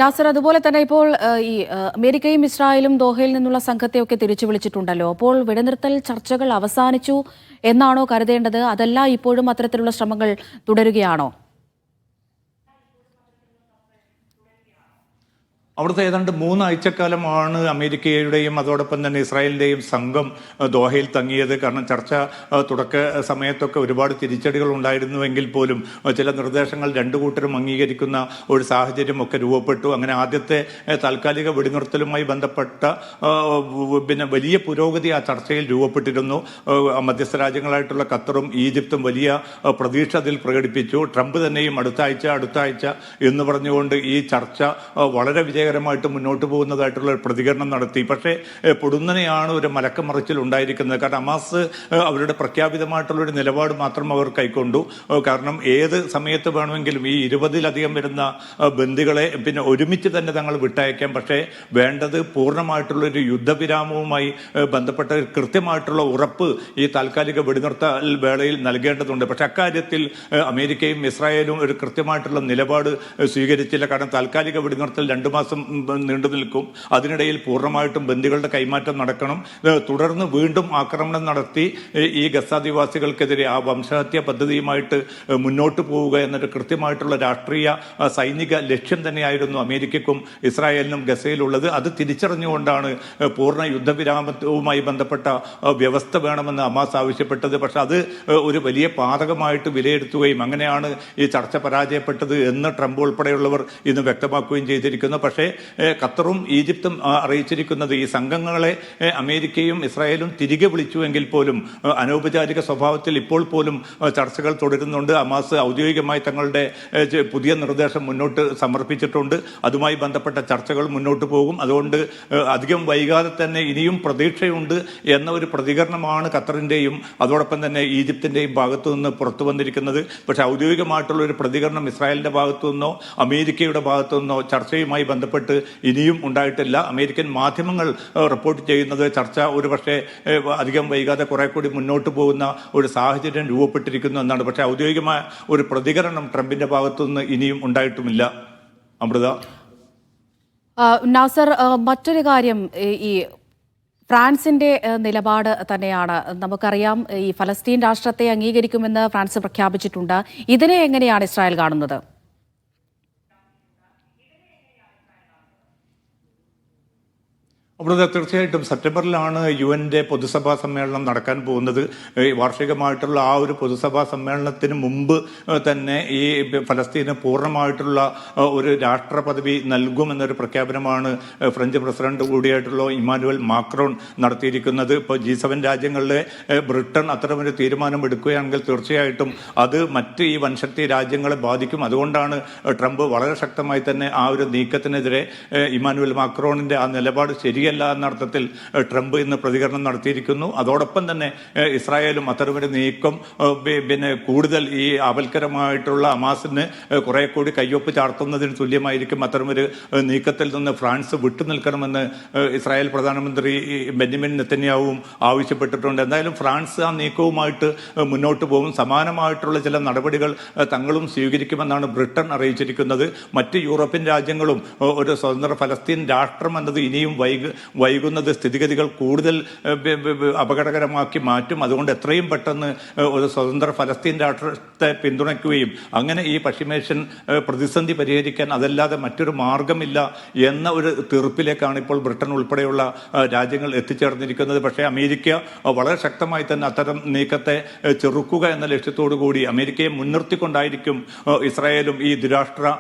നാസർ, അതുപോലെ തന്നെ ഇപ്പോൾ ഈ അമേരിക്കയും ഇസ്രായേലും ദോഹയിൽ നിന്നുള്ള സംഘത്തെയൊക്കെ തിരിച്ചു വിളിച്ചിട്ടുണ്ടല്ലോ. അപ്പോൾ വെടിനിർത്തൽ ചർച്ചകൾ അവസാനിച്ചു എന്നാണോ കരുതേണ്ടത്, അതല്ല ഇപ്പോഴും അത്തരത്തിലുള്ള ശ്രമങ്ങൾ തുടരുകയാണോ? അവിടുത്തെ ഏതാണ്ട് 3 ആഴ്ചക്കാലമാണ് അമേരിക്കയുടെയും അതോടൊപ്പം തന്നെ ഇസ്രായേലിൻ്റെയും സംഘം ദോഹയിൽ തങ്ങിയത്. കാരണം ചർച്ച തുടക്ക സമയത്തൊക്കെ ഒരുപാട് തിരിച്ചടികൾ ഉണ്ടായിരുന്നുവെങ്കിൽ പോലും ചില നിർദ്ദേശങ്ങൾ രണ്ടു കൂട്ടരും അംഗീകരിക്കുന്ന ഒരു സാഹചര്യം ഒക്കെ രൂപപ്പെട്ടു. അങ്ങനെ ആദ്യത്തെ താൽക്കാലിക വെടിനിർത്തലുമായി ബന്ധപ്പെട്ട വലിയ പുരോഗതി ആ ചർച്ചയിൽ രൂപപ്പെട്ടിരുന്നു. മധ്യസ്ഥ രാജ്യങ്ങളായിട്ടുള്ള ഖത്തറും ഈജിപ്തും വലിയ പ്രതീക്ഷ അതിൽ പ്രകടിപ്പിച്ചു. ട്രംപ് തന്നെയും അടുത്ത ആഴ്ച എന്ന് പറഞ്ഞുകൊണ്ട് ഈ ചർച്ച വളരെ വിജയകരമായിട്ട് മുന്നോട്ട് പോകുന്നതായിട്ടുള്ള ഒരു പ്രതികരണം നടത്തി. പക്ഷേ പൊടുന്നനെയാണ് ഒരു മലക്കമറിച്ചിൽ ഉണ്ടായിരിക്കുന്നത്. കാരണം ഹമാസ് അവരുടെ പ്രഖ്യാപിതമായിട്ടുള്ളൊരു നിലപാട് മാത്രം അവർ കൈക്കൊണ്ടു. കാരണം ഏത് സമയത്ത് വേണമെങ്കിലും ഈ 20-ലധികം വരുന്ന ബന്ദികളെ പിന്നെ ഒരുമിച്ച് തന്നെ തങ്ങൾ വിട്ടയക്കാം. പക്ഷേ വേണ്ടത് പൂർണ്ണമായിട്ടുള്ളൊരു യുദ്ധവിരാമവുമായി ബന്ധപ്പെട്ട കൃത്യമായിട്ടുള്ള ഉറപ്പ് ഈ താൽക്കാലിക വെടിനിർത്തൽ വേളയിൽ നൽകേണ്ടതുണ്ട്. പക്ഷെ അക്കാര്യത്തിൽ അമേരിക്കയും ഇസ്രായേലും ഒരു കൃത്യമായിട്ടുള്ള നിലപാട് സ്വീകരിച്ചില്ല. കാരണം താൽക്കാലിക വെടിനിർത്തൽ 2 മാസം നീണ്ടു നിൽക്കും. അതിനിടയിൽ പൂർണ്ണമായിട്ടും ബന്ദികളുടെ കൈമാറ്റം നടക്കണം. തുടർന്ന് വീണ്ടും ആക്രമണം നടത്തി ഈ ഗസാദിവാസികൾക്കെതിരെ ആ വംശഹത്യ പദ്ധതിയുമായിട്ട് മുന്നോട്ട് പോവുക എന്നൊരു കൃത്യമായിട്ടുള്ള രാഷ്ട്രീയ സൈനിക ലക്ഷ്യം തന്നെയായിരുന്നു അമേരിക്കയ്ക്കും ഇസ്രായേലിനും ഗസയിലുള്ളത്. അത് തിരിച്ചറിഞ്ഞുകൊണ്ടാണ് പൂർണ്ണ യുദ്ധവിരാമവുമായി ബന്ധപ്പെട്ട വ്യവസ്ഥ വേണമെന്ന് ഹമാസ് ആവശ്യപ്പെട്ടത്. പക്ഷെ അത് ഒരു വലിയ പാതകമായിട്ട് വിലയിരുത്തുകയും അങ്ങനെയാണ് ഈ ചർച്ച പരാജയപ്പെട്ടത് എന്ന് ട്രംപ് ഉൾപ്പെടെയുള്ളവർ ഇന്ന് വ്യക്തമാക്കുകയും ചെയ്തിരിക്കുന്നു. പക്ഷേ ഖത്തറും ഈജിപ്തും അറിയിച്ചിരിക്കുന്നത് ഈ സംഘങ്ങളെ അമേരിക്കയും ഇസ്രായേലും തിരികെ വിളിച്ചുവെങ്കിൽ പോലും അനൗപചാരിക സ്വഭാവത്തിൽ ഇപ്പോൾ പോലും ചർച്ചകൾ തുടരുന്നുണ്ട്. ഹമാസ് ഔദ്യോഗികമായി തങ്ങളുടെ പുതിയ നിർദ്ദേശം മുന്നോട്ട് സമർപ്പിച്ചിട്ടുണ്ട്. അതുമായി ബന്ധപ്പെട്ട ചർച്ചകൾ മുന്നോട്ട് പോകും. അതുകൊണ്ട് അധികം വൈകാതെ തന്നെ ഇനിയും പ്രതീക്ഷയുണ്ട് എന്ന ഒരു പ്രതികരണമാണ് ഖത്തറിൻ്റെയും അതോടൊപ്പം തന്നെ ഈജിപ്തിൻ്റെയും ഭാഗത്തു നിന്ന് പുറത്തു വന്നിരിക്കുന്നത്. പക്ഷേ ഔദ്യോഗികമായിട്ടുള്ള ഒരു പ്രതികരണം ഇസ്രായേലിൻ്റെ ഭാഗത്തു നിന്നോ അമേരിക്കയുടെ ഭാഗത്തു നിന്നോ ചർച്ചയുമായി ബന്ധപ്പെട്ട് ഇനിയും ഉണ്ടായിട്ടില്ല. അമേരിക്കൻ മാധ്യമങ്ങൾ റിപ്പോർട്ട് ചെയ്യുന്നത് ചർച്ച ഒരുപക്ഷെ അധികം വൈകാതെ കുറെ കൂടി മുന്നോട്ട് പോകുന്ന ഒരു സാഹചര്യം രൂപപ്പെട്ടിരിക്കുന്നു എന്നാണ്. പക്ഷേ ഔദ്യോഗികമായ ഒരു പ്രതികരണം ട്രംപിന്റെ ഭാഗത്തുനിന്ന് ഇനിയും ഉണ്ടായിട്ടുമില്ല. അമൃത. നാസർ, മറ്റൊരു കാര്യം, ഈ ഫ്രാൻസിന്റെ നിലപാട് തന്നെയാണ്. നമുക്കറിയാം, ഈ ഫലസ്തീൻ രാഷ്ട്രത്തെ അംഗീകരിക്കുമെന്ന് ഫ്രാൻസ് പ്രഖ്യാപിച്ചിട്ടുണ്ട്. ഇതിനെ എങ്ങനെയാണ് ഇസ്രായേൽ കാണുന്നത്? അവിടെ തീർച്ചയായിട്ടും സെപ്റ്റംബറിലാണ് UN-ന്റെ പൊതുസഭാ സമ്മേളനം നടക്കാൻ പോകുന്നത്. വാർഷികമായിട്ടുള്ള ആ ഒരു പൊതുസഭാ സമ്മേളനത്തിന് മുമ്പ് തന്നെ ഈ ഫലസ്തീന് പൂർണ്ണമായിട്ടുള്ള ഒരു രാഷ്ട്ര പദവി നൽകുമെന്നൊരു പ്രഖ്യാപനമാണ് ഫ്രഞ്ച് പ്രസിഡന്റ് കൂടിയായിട്ടുള്ള ഇമ്മാനുവൽ മാക്രോൺ നടത്തിയിരിക്കുന്നത്. ഇപ്പോൾ G7 രാജ്യങ്ങളിലെ ബ്രിട്ടൻ അത്തരമൊരു തീരുമാനം എടുക്കുകയാണെങ്കിൽ തീർച്ചയായിട്ടും അത് മറ്റ് ഈ വൻശക്തി രാജ്യങ്ങളെ ബാധിക്കും. അതുകൊണ്ടാണ് ട്രംപ് വളരെ ശക്തമായി തന്നെ ആ ഒരു നീക്കത്തിനെതിരെ ഇമ്മാനുവൽ മാക്രോണിന്റെ ആ നിലപാട് ശരിയല്ല എന്ന അർത്ഥത്തിൽ ട്രംപ് ഇന്ന് പ്രതികരണം നടത്തിയിരിക്കുന്നു. അതോടൊപ്പം തന്നെ ഇസ്രായേലും അത്തരമൊരു നീക്കം പിന്നെ കൂടുതൽ ഈ ആപൽക്കരമായിട്ടുള്ള ഹമാസിന് കുറെ കൂടി കയ്യൊപ്പ് ചാർത്തുന്നതിന് തുല്യമായിരിക്കും. അത്തരമൊരു നീക്കത്തിൽ നിന്ന് ഫ്രാൻസ് വിട്ടുനിൽക്കണമെന്ന് ഇസ്രായേൽ പ്രധാനമന്ത്രി ബെന്യാമിൻ നെതന്യാഹുവും ആവശ്യപ്പെട്ടിട്ടുണ്ട്. എന്തായാലും ഫ്രാൻസ് ആ നീക്കവുമായിട്ട് മുന്നോട്ട് പോകും. സമാനമായിട്ടുള്ള ചില നടപടികൾ തങ്ങളും സ്വീകരിക്കുമെന്നാണ് ബ്രിട്ടൻ അറിയിച്ചിരിക്കുന്നത്. മറ്റ് യൂറോപ്യൻ രാജ്യങ്ങളും ഒരു സ്വതന്ത്ര ഫലസ്തീൻ രാഷ്ട്രം എന്നത് ഇനിയും വൈകുന്നത് സ്ഥിതിഗതികൾ കൂടുതൽ അപകടകരമാക്കി മാറ്റും. അതുകൊണ്ട് എത്രയും പെട്ടെന്ന് ഒരു സ്വതന്ത്ര ഫലസ്തീൻ രാഷ്ട്രത്തെ പിന്തുണയ്ക്കുകയും അങ്ങനെ ഈ പശ്ചിമേഷ്യൻ പ്രതിസന്ധി പരിഹരിക്കാൻ അതല്ലാതെ മറ്റൊരു മാർഗമില്ല എന്ന ഒരു തീർപ്പിലേക്കാണ് ഇപ്പോൾ ബ്രിട്ടൻ ഉൾപ്പെടെയുള്ള രാജ്യങ്ങൾ എത്തിച്ചേർന്നിരിക്കുന്നത്. പക്ഷേ അമേരിക്ക വളരെ ശക്തമായി തന്നെ അത്തരം നീക്കത്തെ ചെറുക്കുക എന്ന ലക്ഷ്യത്തോടു കൂടി അമേരിക്കയെ മുൻനിർത്തിക്കൊണ്ടായിരിക്കും ഇസ്രായേലും ഈ ദ്വിരാഷ്ട്ര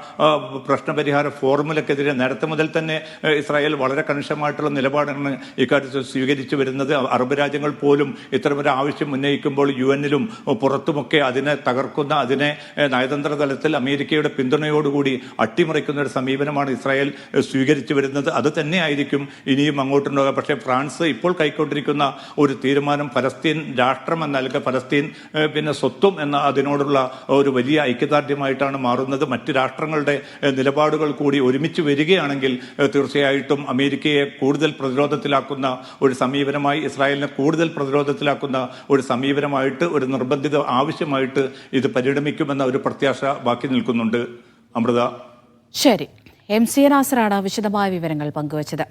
പ്രശ്നപരിഹാര ഫോർമുലക്കെതിരെ നേരത്തെ മുതൽ തന്നെ ഇസ്രായേൽ വളരെ കണിശമായിട്ടുള്ള നിലപാടാണ് ഇക്കാര്യത്തിൽ സ്വീകരിച്ചു വരുന്നത്. അറബ് രാജ്യങ്ങൾ പോലും ഇത്തരമൊരു ആവശ്യം ഉന്നയിക്കുമ്പോൾ UN-ലും പുറത്തുമൊക്കെ അതിനെ തകർക്കുന്ന, അതിനെ നയതന്ത്ര തലത്തിൽ അമേരിക്കയുടെ പിന്തുണയോടുകൂടി അട്ടിമറിക്കുന്ന ഒരു സമീപനമാണ് ഇസ്രായേൽ സ്വീകരിച്ചു വരുന്നത്. അത് തന്നെയായിരിക്കും ഇനിയും അങ്ങോട്ടുണ്ടാകുക. പക്ഷേ ഫ്രാൻസ് ഇപ്പോൾ കൈക്കൊണ്ടിരിക്കുന്ന ഒരു തീരുമാനം ഫലസ്തീൻ രാഷ്ട്രം എന്ന അല്ലെങ്കിൽ ഫലസ്തീൻ പിന്നെ സ്വത്വം എന്ന അതിനോടുള്ള ഒരു വലിയ ഐക്യദാർഢ്യമായിട്ടാണ് മാറുന്നത്. മറ്റ് രാഷ്ട്രങ്ങളുടെ നിലപാടുകൾ കൂടി ഒരുമിച്ച് വരികയാണെങ്കിൽ തീർച്ചയായിട്ടും അമേരിക്കയെ കൂടുതൽ പ്രതിരോധത്തിലാക്കുന്ന ഒരു സമീപനമായി, ഇസ്രായേലിനെ കൂടുതൽ പ്രതിരോധത്തിലാക്കുന്ന ഒരു സമീപനമായിട്ട്, ഒരു നിർബന്ധിത ആവശ്യമായിട്ട് ഇത് പരിണമിക്കുമെന്ന ഒരു പ്രത്യാശ ബാക്കി നിൽക്കുന്നുണ്ട്. അമൃത. ശരി. MC നാസറാണ് വിശദമായ വിവരങ്ങൾ പങ്കുവച്ചത്.